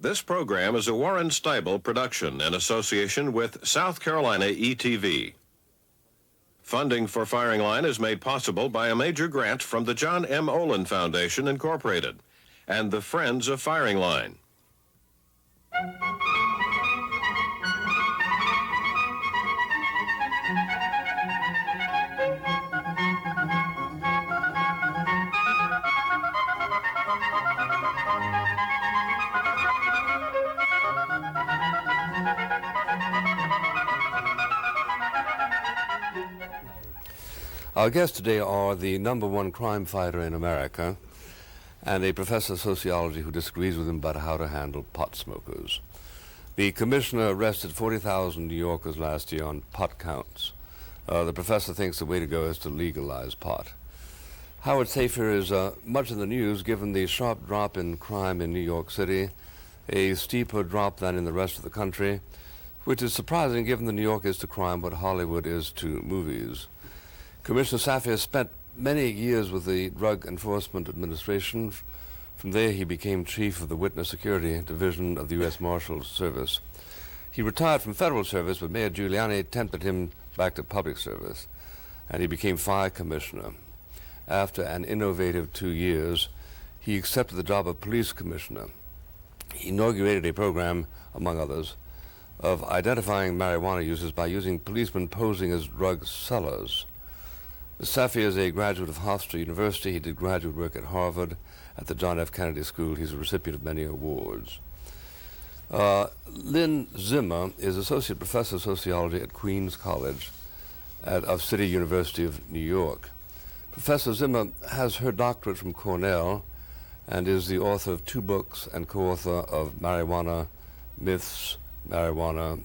This program is a Warren Steibel production in association with South Carolina ETV. Funding for Firing Line is made possible by a major grant from the John M. Olin Foundation, Incorporated, and the Friends of Firing Line. Our guests today are the #1 crime fighter in America and a professor of sociology who disagrees with him about how to handle pot smokers. The commissioner arrested 40,000 New Yorkers last year on pot counts. The professor thinks the way to go is to legalize pot. Howard Safir is much in the news given the sharp drop in crime in New York City, a steeper drop than in the rest of the country, which is surprising given that New York is to crime what Hollywood is to movies. Commissioner Safir spent many years with the Drug Enforcement Administration. From there, he became chief of the Witness Security Division of the U.S. Marshals Service. He retired from federal service, but Mayor Giuliani tempted him back to public service, and he became fire commissioner. After an innovative 2 years, he accepted the job of police commissioner. He inaugurated a program, among others, of identifying marijuana users by using policemen posing as drug sellers. Safir is a graduate of Hofstra University. He did graduate work at Harvard, at the John F. Kennedy School. He's a recipient of many awards. Lynn Zimmer is associate professor of sociology at Queens College of City University of New York. Professor Zimmer has her doctorate from Cornell and is the author of 2 books and co-author of Marijuana Myths, Marijuana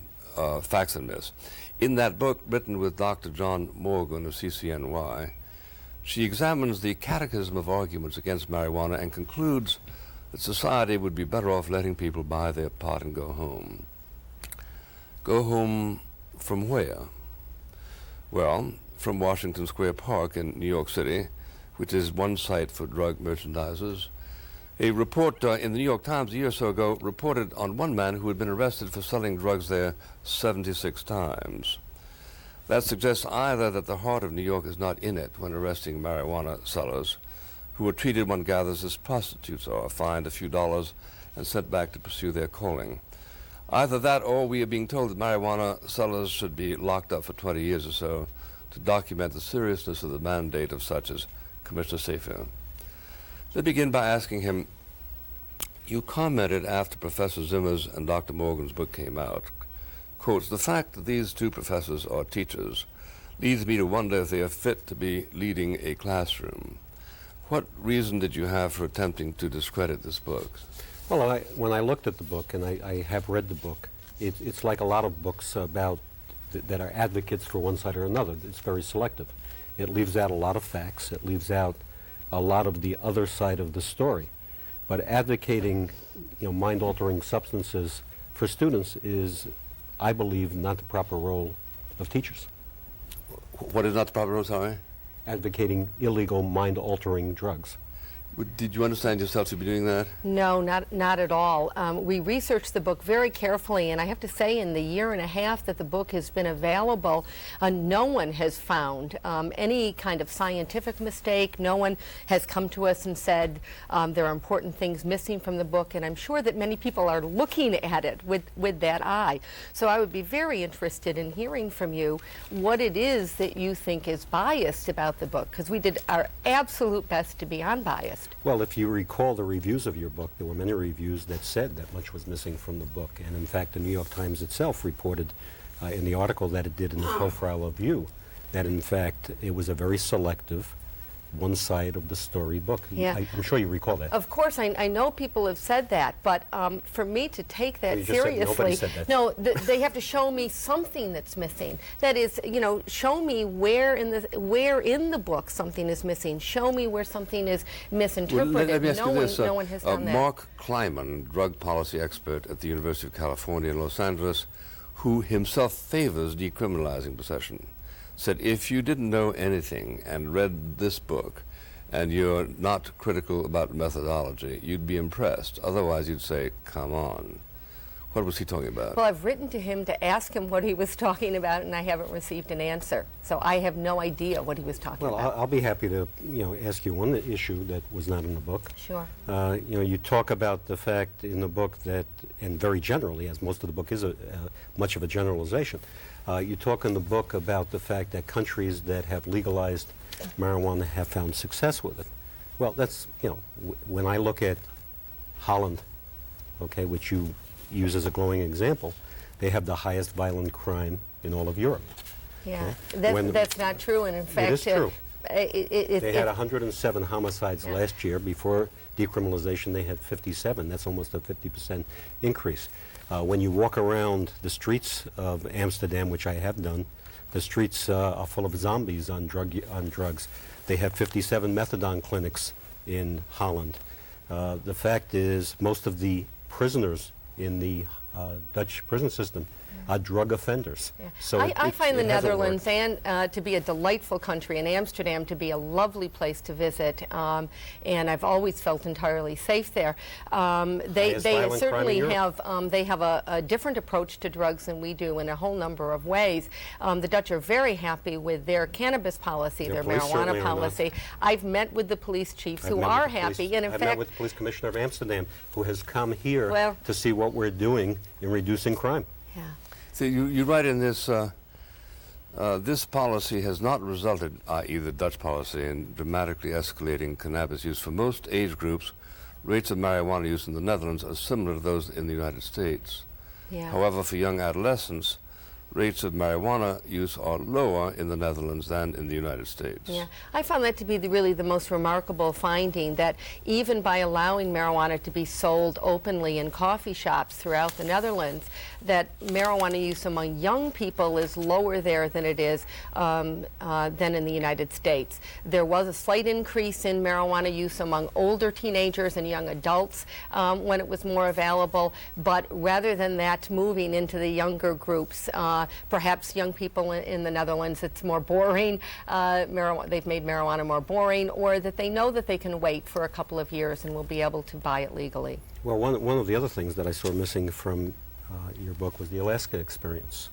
Facts and Myths. In that book, written with Dr. John Morgan of CCNY, she examines the catechism of arguments against marijuana and concludes that society would be better off letting people buy their pot and go home. Go home from where? Well, from Washington Square Park in New York City, which is one site for drug merchandisers. A report in the New York Times a year or so ago reported on one man who had been arrested for selling drugs there 76 times. That suggests either that the heart of New York is not in it when arresting marijuana sellers, who are treated, one gathers, as prostitutes are, fined a few dollars and sent back to pursue their calling. Either that, or we are being told that marijuana sellers should be locked up for 20 years or so to document the seriousness of the mandate of such as Commissioner Safir. Let's begin by asking him, you commented after Professor Zimmer's and Dr. Morgan's book came out, quotes, "The fact that these 2 professors are teachers leads me to wonder if they are fit to be leading a classroom." What reason did you have for attempting to discredit this book? Well, when I looked at the book, and I have read the book, it's like a lot of books about that are advocates for one side or another. It's very selective. It leaves out a lot of facts. It leaves out a lot of the other side of the story. But advocating, mind-altering substances for students is, I believe, not the proper role of teachers. What is not the proper role, sorry? Advocating illegal mind-altering drugs. Did you understand yourself to be doing that? No, not at all. We researched the book very carefully, and I have to say in the year and a half that the book has been available, no one has found any kind of scientific mistake. No one has come to us and said there are important things missing from the book, and I'm sure that many people are looking at it with that eye. So I would be very interested in hearing from you what it is that you think is biased about the book, because we did our absolute best to be unbiased. Well, if you recall the reviews of your book, there were many reviews that said that much was missing from the book. And in fact, the New York Times itself reported in the article that it did in the profile of you, that in fact it was a very selective, one side of the story book. Yeah. I'm sure you recall that. Of course, I know people have said that, but for me to take that You just said nobody seriously, said that. no, they have to show me something that's missing. That is, show me where in the book something is missing. Show me where something is misinterpreted. Well, let me ask you this. No one has done that. Mark Kleiman, drug policy expert at the University of California in Los Angeles, who himself favors decriminalizing possession, said if you didn't know anything and read this book and you're not critical about methodology, you'd be impressed. Otherwise, you'd say, come on. What was he talking about? Well, I've written to him to ask him what he was talking about, and I haven't received an answer. So I have no idea what he was talking about. Well, I'll be happy to, ask you one issue that was not in the book. Sure. You talk about the fact in the book that, and very generally, as most of the book is much of a generalization, you talk in the book about the fact that countries that have legalized marijuana have found success with it. Well, that's, when I look at Holland, okay, which you use as a glowing example, they have the highest violent crime in all of Europe. Yeah, okay? that's not true, and in fact, it is true. They had it, 107 homicides Yeah. last year. Before decriminalization, they had 57. That's almost a 50% increase. When you walk around the streets of Amsterdam, which I have done, the streets are full of zombies on drugs. They have 57 methadone clinics in Holland. The fact is, most of the prisoners in the Dutch prison system are drug offenders. Yeah. So I find the it hasn't Netherlands worked. and to be a delightful country, and Amsterdam to be a lovely place to visit, and I've always felt entirely safe there. They Highest violent crime in certainly Europe. have a different approach to drugs than we do in a whole number of ways. The Dutch are very happy with their cannabis policy, Their their police certainly marijuana are not. policy. I've met with the police chiefs I've who met are with the police- happy, and in I've fact, met with the police commissioner of Amsterdam, who has come here Well- to see what we're doing in reducing crime. yeah. See, you write in this, this policy has not resulted, i.e. the Dutch policy, in dramatically escalating cannabis use. For most age groups, rates of marijuana use in the Netherlands are similar to those in the United States. Yeah. However, for young adolescents, rates of marijuana use are lower in the Netherlands than in the United States. Yeah, I found that to be really the most remarkable finding, that even by allowing marijuana to be sold openly in coffee shops throughout the Netherlands, that marijuana use among young people is lower there than it is than in the United States. There was a slight increase in marijuana use among older teenagers and young adults when it was more available, but rather than that moving into the younger groups, perhaps young people in the Netherlands, it's more boring. They've made marijuana more boring, or that they know that they can wait for a couple of years and will be able to buy it legally. Well, one of the other things that I saw missing from your book was the Alaska experience.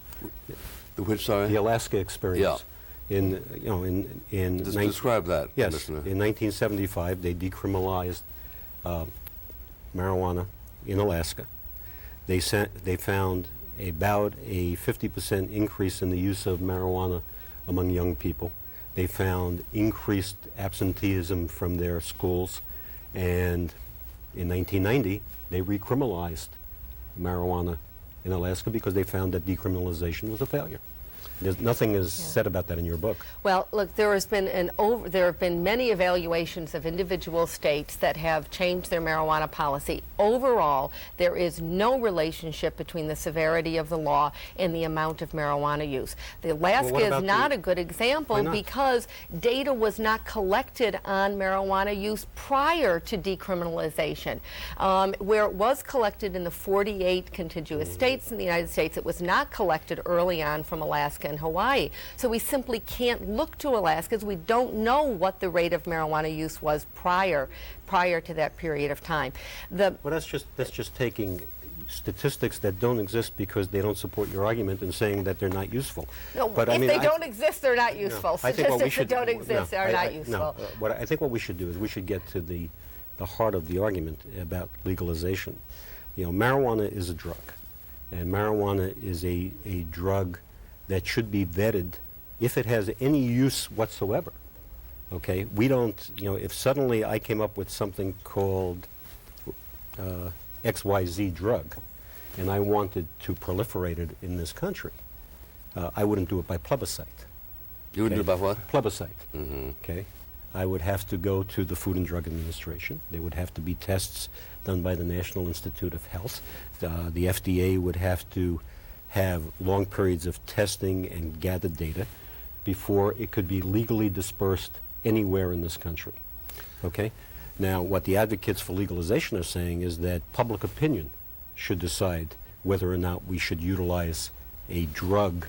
Which, sorry? The Alaska experience. Yeah. In Describe that, Yes, listener. in 1975, they decriminalized marijuana in Alaska. They found about a 50% increase in the use of marijuana among young people. They found increased absenteeism from their schools, and in 1990, they recriminalized marijuana in Alaska because they found that decriminalization was a failure. Nothing is said about that in your book. Well, look, there have been many evaluations of individual states that have changed their marijuana policy. Overall, there is no relationship between the severity of the law and the amount of marijuana use. The Alaska is not a good example because data was not collected on marijuana use prior to decriminalization. Where it was collected in the 48 contiguous states in the United States, it was not collected early on from Alaska and Hawaii. So we simply can't look to Alaska because we don't know what the rate of marijuana use was prior to that period of time. Well, that's just taking statistics that don't exist because they don't support your argument and saying that they're not useful. No, but if they don't exist, they're not useful. I think what we Statistics should that don't exist are not useful. I think what we should do is we should get to the heart of the argument about legalization. Marijuana is a drug, and marijuana is a drug that should be vetted if it has any use whatsoever. Okay, we don't, if suddenly I came up with something called XYZ drug and I wanted to proliferate it in this country, I wouldn't do it by plebiscite. You would do it by what? Plebiscite. Mm-hmm. Okay, I would have to go to the Food and Drug Administration. There would have to be tests done by the National Institute of Health. The FDA would have to have long periods of testing and gather data before it could be legally dispersed anywhere in this country. Okay? Now, what the advocates for legalization are saying is that public opinion should decide whether or not we should utilize a drug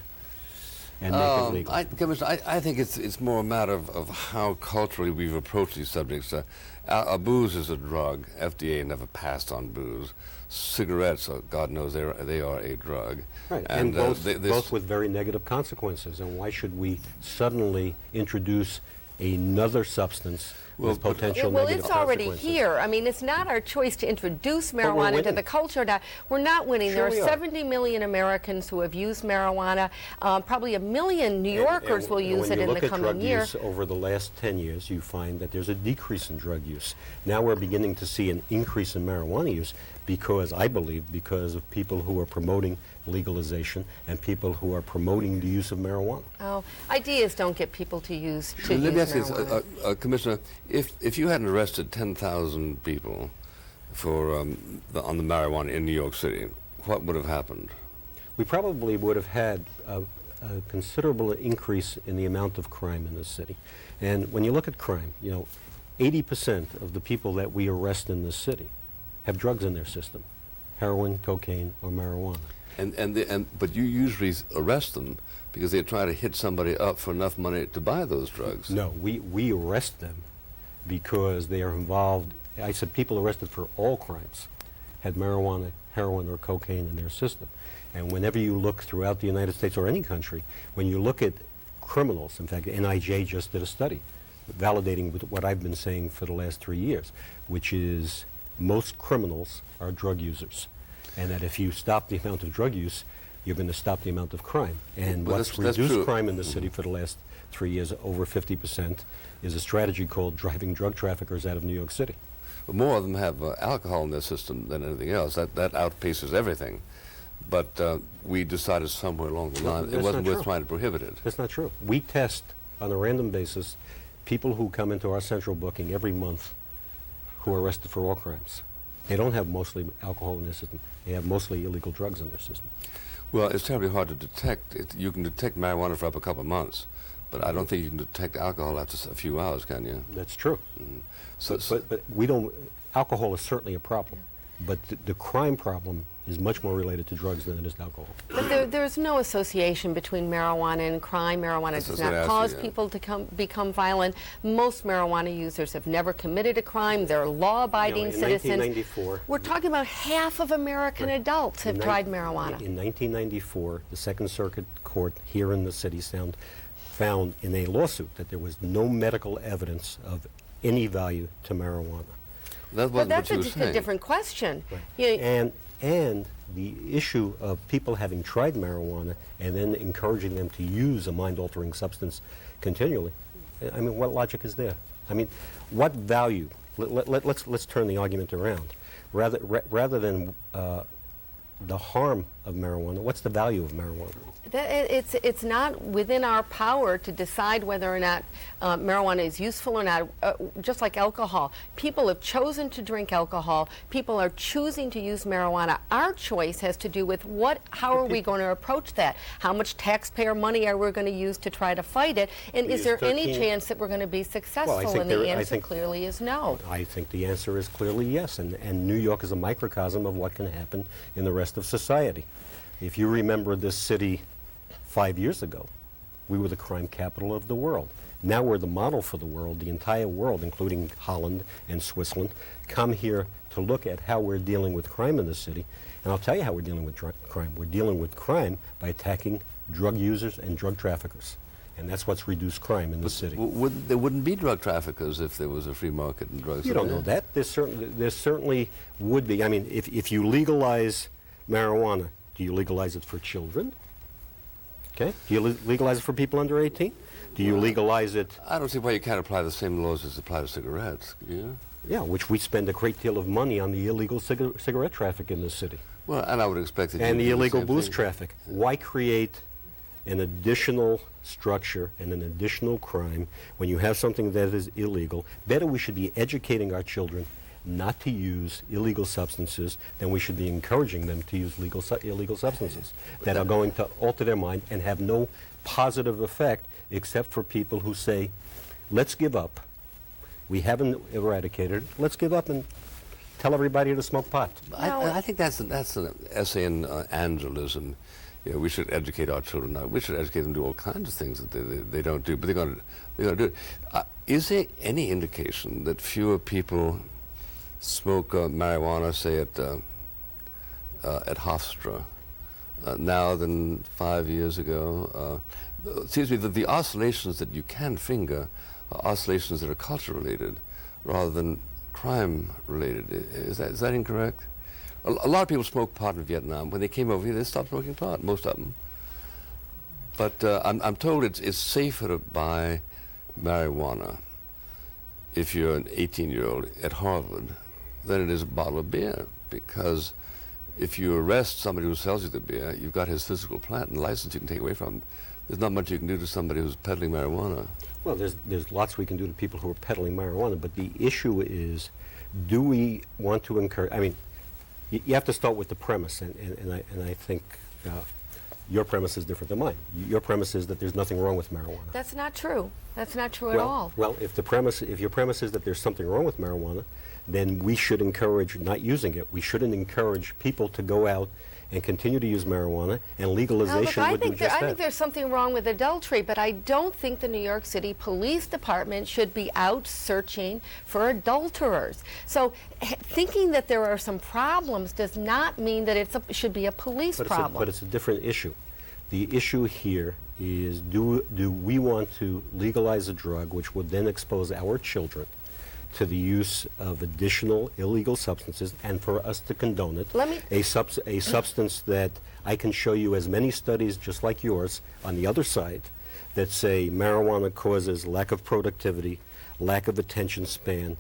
and make it legal. Commissioner, I think it's more a matter of how culturally we've approached these subjects. Booze is a drug. FDA never passed on booze. Cigarettes, God knows they are a drug. Right, and both with very negative consequences. And why should we suddenly introduce another substance with potential negative it's already consequences? here. I mean, it's not our choice to introduce marijuana into the culture. Now, we're not winning. Sure there are 70 million Americans who have used marijuana. Probably 1 million New Yorkers will use it in the coming year. When you look at drug use over the last 10 years, you find that there's a decrease in drug use. Now we're beginning to see an increase in marijuana use because, I believe, because of people who are promoting legalization and people who are promoting the use of marijuana. Oh, ideas don't get people to use Let me ask marijuana. you, Commissioner, if you hadn't arrested 10,000 people for on the marijuana in New York City, what would have happened? We probably would have had a considerable increase in the amount of crime in this city. And when you look at crime, 80% of the people that we arrest in this city have drugs in their system, heroin, cocaine, or marijuana. But you usually arrest them because they try to hit somebody up for enough money to buy those drugs. No, we arrest them because they are involved. I said people arrested for all crimes had marijuana, heroin, or cocaine in their system. And whenever you look throughout the United States or any country, when you look at criminals, in fact, NIJ just did a study validating what I've been saying for the last 3 years, which is most criminals are drug users. And that if you stop the amount of drug use, you're going to stop the amount of crime. And what's reduced crime in the city for the last 3 years, over 50%, is a strategy called driving drug traffickers out of New York City. But more of them have alcohol in their system than anything else. That outpaces everything. But we decided somewhere along the line it wasn't worth trying to prohibit it. That's not true. We test on a random basis people who come into our central booking every month who are arrested for all crimes. They don't have mostly alcohol in their system. They have mostly illegal drugs in their system. Well, it's terribly hard to detect. You can detect marijuana for up a couple of months, but I don't think you can detect alcohol after a few hours, can you? That's true. But we don't. Alcohol is certainly a problem, but the crime problem is much more related to drugs than it is to alcohol. But there's no association between marijuana and crime. Marijuana does not cause people to become violent. Most marijuana users have never committed a crime. They're law-abiding citizens. 1994, we're talking about half of American adults have tried marijuana. In 1994, the Second Circuit Court here in the city found in a lawsuit that there was no medical evidence of any value to marijuana. But that's a different question. Right. And the issue of people having tried marijuana and then encouraging them to use a mind-altering substance continually, I mean, what logic is there? I mean, what value? Let's turn the argument around. Rather than the harm of marijuana, what's the value of marijuana? It's not within our power to decide whether or not marijuana is useful or not, just like alcohol. People have chosen to drink alcohol. People are choosing to use marijuana. Our choice has to do with how are we going to approach that? How much taxpayer money are we going to use to try to fight it? And is there any chance that we're going to be successful? And the answer clearly is no. I think the answer is clearly yes. And New York is a microcosm of what can happen in the rest of society. If you remember this city 5 years ago, we were the crime capital of the world. Now we're the model for the world. The entire world, including Holland and Switzerland, come here to look at how we're dealing with crime in the city. And I'll tell you how we're dealing with crime. We're dealing with crime by attacking drug users and drug traffickers. And that's what's reduced crime in the city. There wouldn't be drug traffickers if there was a free market in drugs. You don't know that. There certainly would be. I mean, if you legalize marijuana, do you legalize it for children? Okay. Do you legalize it for people under 18? Do you legalize it? I don't see why you can't apply the same laws as apply to cigarettes. Yeah. Yeah, which we spend a great deal of money on the illegal cigarette traffic in this city. Well, and I would expect that. And the illegal booze traffic. Why create an additional structure and an additional crime when you have something that is illegal? Better we should be educating our children not to use illegal substances than we should be encouraging them to use illegal substances that are going to alter their mind and have no positive effect except for people who say, let's give up. We haven't eradicated it. Let's give up and tell everybody to smoke pot. I think that's an essay in angelism. we should educate our children now. We should educate them to do all kinds of things that they don't do, but they're going to do it. Is there any indication that fewer people smoke marijuana, say at Hofstra, now than 5 years ago? It seems to me that the oscillations that you can finger are oscillations that are culture related rather than crime related. Is that incorrect? A lot of people smoked pot in Vietnam. When they came over here, they stopped smoking pot, most of them. But I'm told it's safer to buy marijuana if you're an 18-year-old at Harvard than it is a bottle of beer, because if you arrest somebody who sells you the beer, you've got his physical plant and license you can take away from him. There's not much you can do to somebody who's peddling marijuana. Well, there's lots we can do to people who are peddling marijuana, but the issue is, do we want to encourage? I mean, you have to start with the premise, and I think your premise is different than mine. Your premise is that there's nothing wrong with marijuana. That's not true. That's not true at all. Well, if your premise is that there's something wrong with marijuana, then we should encourage not using it. We shouldn't encourage people to go out and continue to use marijuana, and legalization would do just that. I think there's something wrong with adultery, but I don't think the New York City Police Department should be out searching for adulterers. So thinking that there are some problems does not mean that it should be a police problem. But it's a different issue. The issue here is, do we want to legalize a drug which would then expose our children to the use of additional illegal substances, and for us to condone it? A substance that I can show you as many studies just like yours on the other side that say marijuana causes lack of productivity, lack of attention span,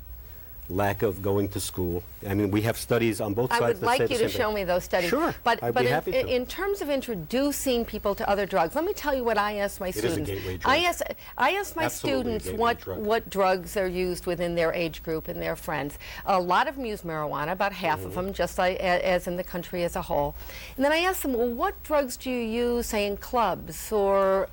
lack of going to school. I mean, we have studies on both sides that say the same thing. I would like you to show me those studies. Sure, I'd be happy to. In terms of introducing people to other drugs, let me tell you what I ask my students. It is a gateway drug. I ask my students what drugs are used within their age group and their friends. A lot of them use marijuana, about half of them, just like as in the country as a whole. And then I ask them, well, what drugs do you use, say, in clubs or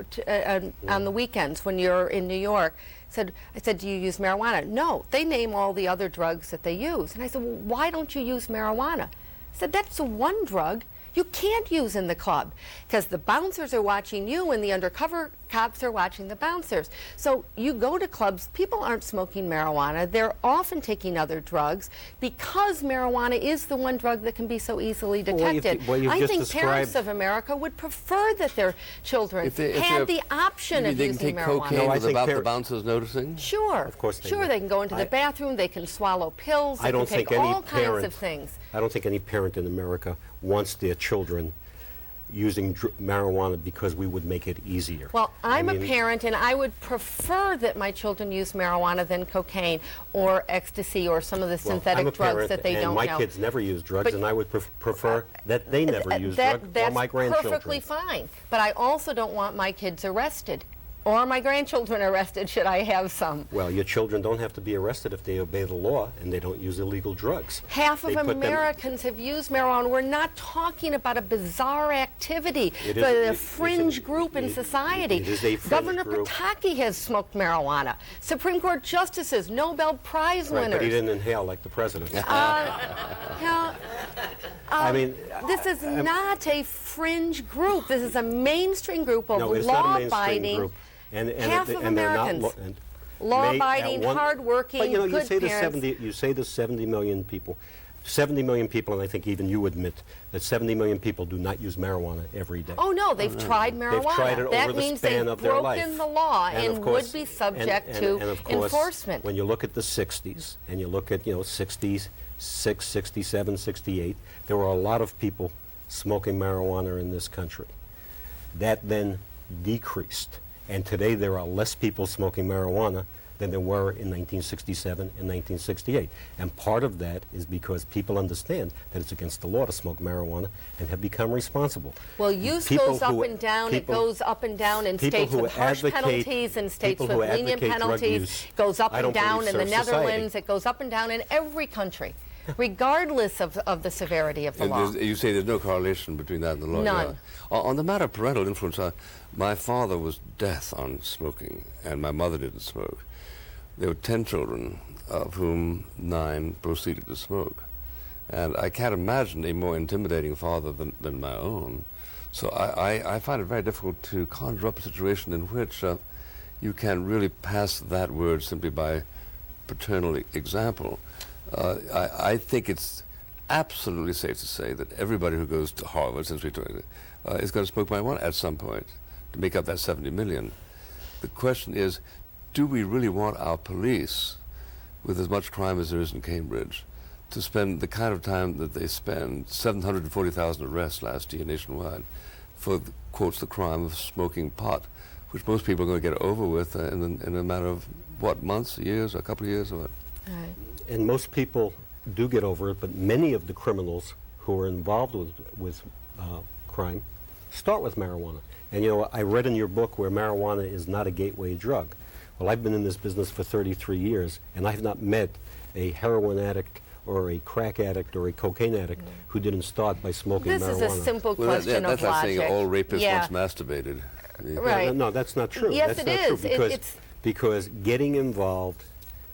on the weekends when you're in New York? I said, do you use marijuana? No. They name all the other drugs that they use. And I said, well, why don't you use marijuana? I said, that's the one drug you can't use in the club, because the bouncers are watching you and the undercover cops are watching the bouncers. So you go to clubs, people aren't smoking marijuana. They're often taking other drugs because marijuana is the one drug that can be so easily detected. I think parents of America would prefer that their children had the option of using marijuana. They can take cocaine without the bouncers noticing? Sure. Of course they Sure, they can go into the bathroom, they can swallow pills, they can take all kinds of things. I don't think any parent in America wants their children using marijuana because we would make it easier. Well, I'm a parent, and I would prefer that my children use marijuana than cocaine or ecstasy or some of the synthetic drugs that they don't know. My kids never use drugs, and I would prefer that they never use drugs, or my grandchildren. That's perfectly fine. But I also don't want my kids arrested, or my grandchildren arrested should I have some. Well, your children don't have to be arrested if they obey the law and they don't use illegal drugs. Half of Americans have used marijuana. We're not talking about a bizarre activity, but a fringe group in society. It is a fringe Governor group. Pataki has smoked marijuana. Supreme Court justices, Nobel Prize winners. But he didn't inhale like the president. I mean, this is not a fringe group. This is a mainstream group of law-abiding. Half of Americans, law-abiding, hard-working, but, good parents. You say there's 70 million people. 70 million people, and I think even you admit that 70 million people do not use marijuana every day. Oh, no, they've tried marijuana. They've tried it over the span of their life. That means they've broken the law and would be subject to enforcement. When you look at the 60s, and you look at, 66, 67, 68, there were a lot of people smoking marijuana in this country. That then decreased. And today there are less people smoking marijuana than there were in 1967 and 1968. And part of that is because people understand that it's against the law to smoke marijuana and have become responsible. Well, use goes up and down. It goes up and down in states with harsh penalties and states with lenient penalties. It goes up and down in the Netherlands. It goes up and down in every country, regardless of the severity of the law. You say there's no correlation between that and the law? None. On the matter of parental influence, my father was death on smoking, and my mother didn't smoke. There were 10 children, of whom 9 proceeded to smoke. And I can't imagine a more intimidating father than my own. So I find it very difficult to conjure up a situation in which you can really pass that word simply by paternal example. I think it's absolutely safe to say that everybody who goes to Harvard, since we talked, is going to smoke marijuana at some point to make up that 70 million. The question is, do we really want our police, with as much crime as there is in Cambridge, to spend the kind of time that they spend, 740,000 arrests last year nationwide, for, quotes, the crime of smoking pot, which most people are going to get over with in a matter of, what, months, years, a couple of years, or what? Right. And most people do get over it, but many of the criminals who are involved with crime start with marijuana. And you know, I read in your book where marijuana is not a gateway drug. Well, I've been in this business for 33 years, and I have not met a heroin addict or a crack addict or a cocaine addict who didn't start by smoking marijuana. This is a simple question that's of like logic. saying all rapists once masturbated. Right. No, that's not true. Yes, that's it not is. True because getting involved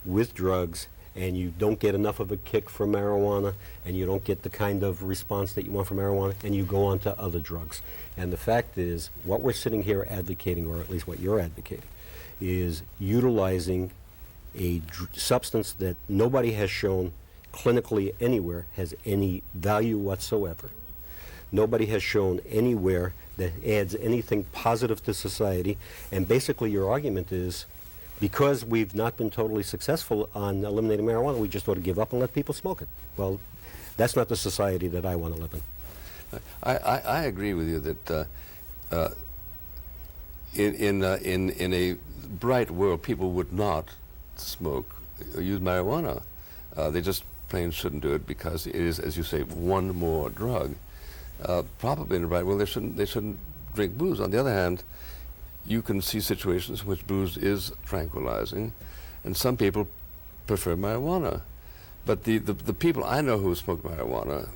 with drugs and you don't get enough of a kick from marijuana and you don't get the kind of response that you want from marijuana and you go on to other drugs. And the fact is, what we're sitting here advocating, or at least what you're advocating, is utilizing a substance that nobody has shown clinically anywhere has any value whatsoever. Nobody has shown anywhere that adds anything positive to society. And basically your argument is, because we've not been totally successful on eliminating marijuana, we just ought to give up and let people smoke it. Well, that's not the society that I want to live in. I agree with you that in a bright world, people would not smoke or use marijuana. They just plain shouldn't do it because it is, as you say, one more drug. Probably in a bright world, they shouldn't drink booze. On the other hand, you can see situations in which booze is tranquilizing, and some people prefer marijuana. But the people I know who smoke marijuana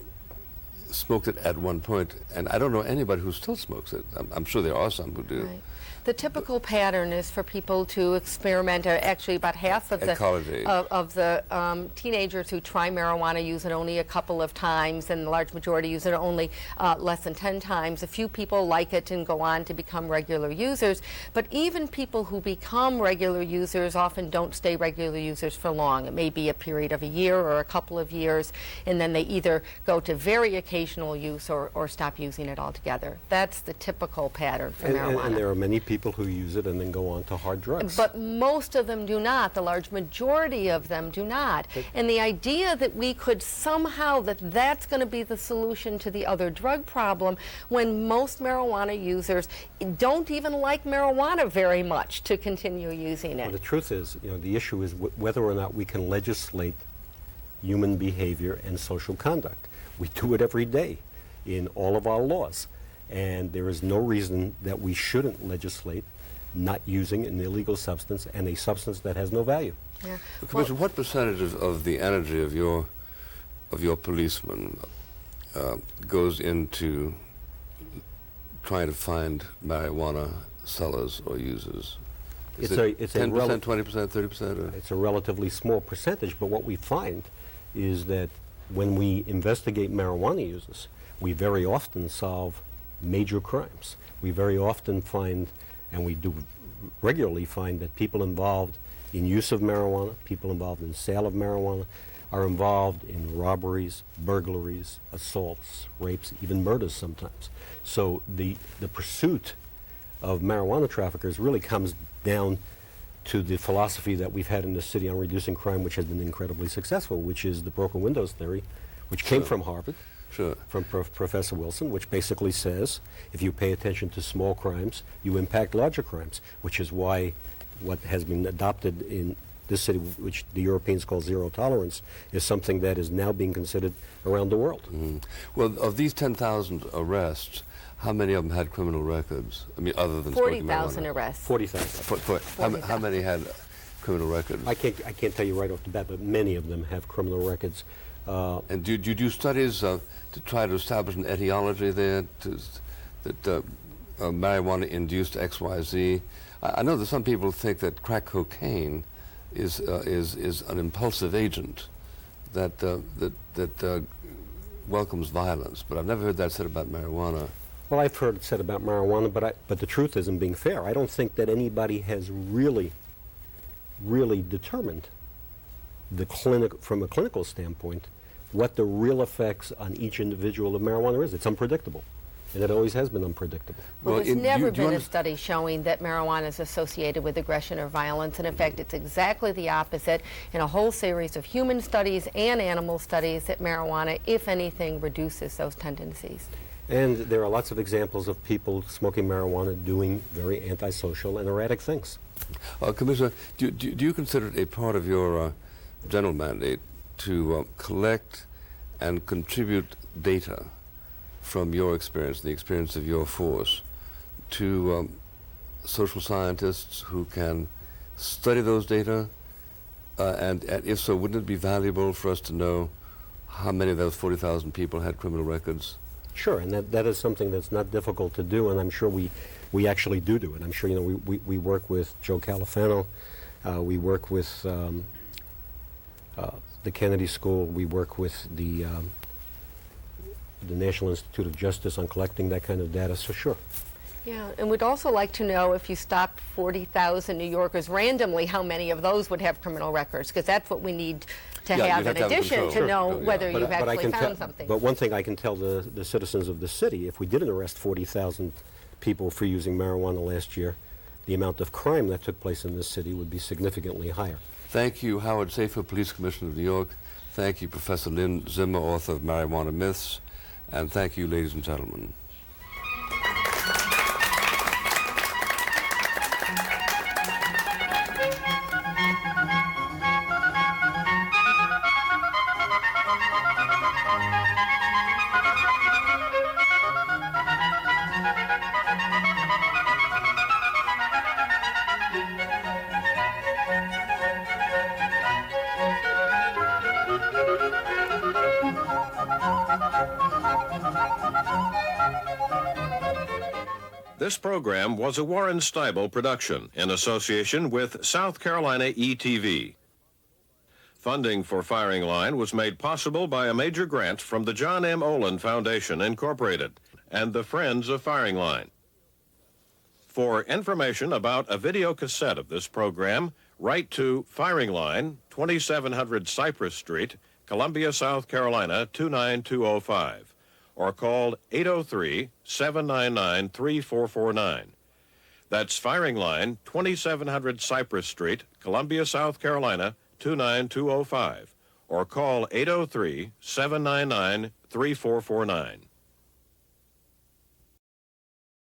smoked it at one point, and I don't know anybody who still smokes it. I'm sure there are some who do. Right. The typical pattern is for people to experiment. Actually, about half of the teenagers who try marijuana use it only a couple of times, and the large majority use it only less than 10 times. A few people like it and go on to become regular users, but even people who become regular users often don't stay regular users for long. It may be a period of a year or a couple of years, and then they either go to very occasional use or stop using it altogether. That's the typical pattern for marijuana. And there are many people who use it and then go on to hard drugs. But most of them do not. The large majority of them do not. And the idea that we could somehow, that's going to be the solution to the other drug problem, when most marijuana users don't even like marijuana very much to continue using it. Well, the truth is, you know, the issue is whether or not we can legislate human behavior and social conduct. We do it every day in all of our laws. And there is no reason that we shouldn't legislate not using an illegal substance and a substance that has no value. Yeah. Commissioner, what percentage of the energy of your policemen goes into trying to find marijuana sellers or users? Is it 10%, 20%, 30%? It's a relatively small percentage, but what we find is that when we investigate marijuana users, we very often solve major crimes. We very often find, and we do regularly find, that people involved in use of marijuana, people involved in sale of marijuana, are involved in robberies, burglaries, assaults, rapes, even murders sometimes. So the pursuit of marijuana traffickers really comes down to the philosophy that we've had in this city on reducing crime, which has been incredibly successful, which is the broken windows theory, which came from Harvard. Sure. From Professor Wilson, which basically says if you pay attention to small crimes, you impact larger crimes, which is why what has been adopted in this city, which the Europeans call zero tolerance, is something that is now being considered around the world. Mm-hmm. Well, of these 10,000 arrests, how many of them had criminal records? I mean, other than 40,000 arrests. 40,000. How many had criminal records? I can't tell you right off the bat, but many of them have criminal records. And do you do studies to try to establish an etiology there, that marijuana induced X, Y, Z? I know that some people think that crack cocaine is an impulsive agent that welcomes violence, but I've never heard that said about marijuana. Well, I've heard it said about marijuana, but the truth isn't being fair. I don't think that anybody has really determined from a clinical standpoint what the real effects on each individual of marijuana is. It's unpredictable, and it always has been unpredictable. Well, there's never been a study showing that marijuana is associated with aggression or violence, and in fact it's exactly the opposite in a whole series of human studies and animal studies that marijuana, if anything, reduces those tendencies. And there are lots of examples of people smoking marijuana doing very antisocial and erratic things. Commissioner, do you consider it a part of your general mandate to collect and contribute data from your experience, the experience of your force, to social scientists who can study those data? And if so, wouldn't it be valuable for us to know how many of those 40,000 people had criminal records? Sure, and that is something that's not difficult to do, and I'm sure we actually do it. I'm sure, we work with Joe Califano, we work with the Kennedy School, we work with the National Institute of Justice on collecting that kind of data, so sure. Yeah, and we'd also like to know, if you stopped 40,000 New Yorkers randomly, how many of those would have criminal records, because that's what we need to have in addition to know whether you've actually found something. But one thing I can tell the citizens of the city, if we didn't arrest 40,000 people for using marijuana last year, the amount of crime that took place in this city would be significantly higher. Thank you, Howard Safir, Police Commissioner of New York. Thank you, Professor Lynn Zimmer, author of Marijuana Myths. And thank you, ladies and gentlemen. This program was a Warren Steibel production in association with South Carolina ETV. Funding for Firing Line was made possible by a major grant from the John M. Olin Foundation, Incorporated, and the Friends of Firing Line. For information about a video cassette of this program, write to Firing Line, 2700 Cypress Street, Columbia, South Carolina, 29205. Or call 803-799-3449. That's Firing Line, 2700 Cypress Street, Columbia, South Carolina, 29205. Or call 803-799-3449.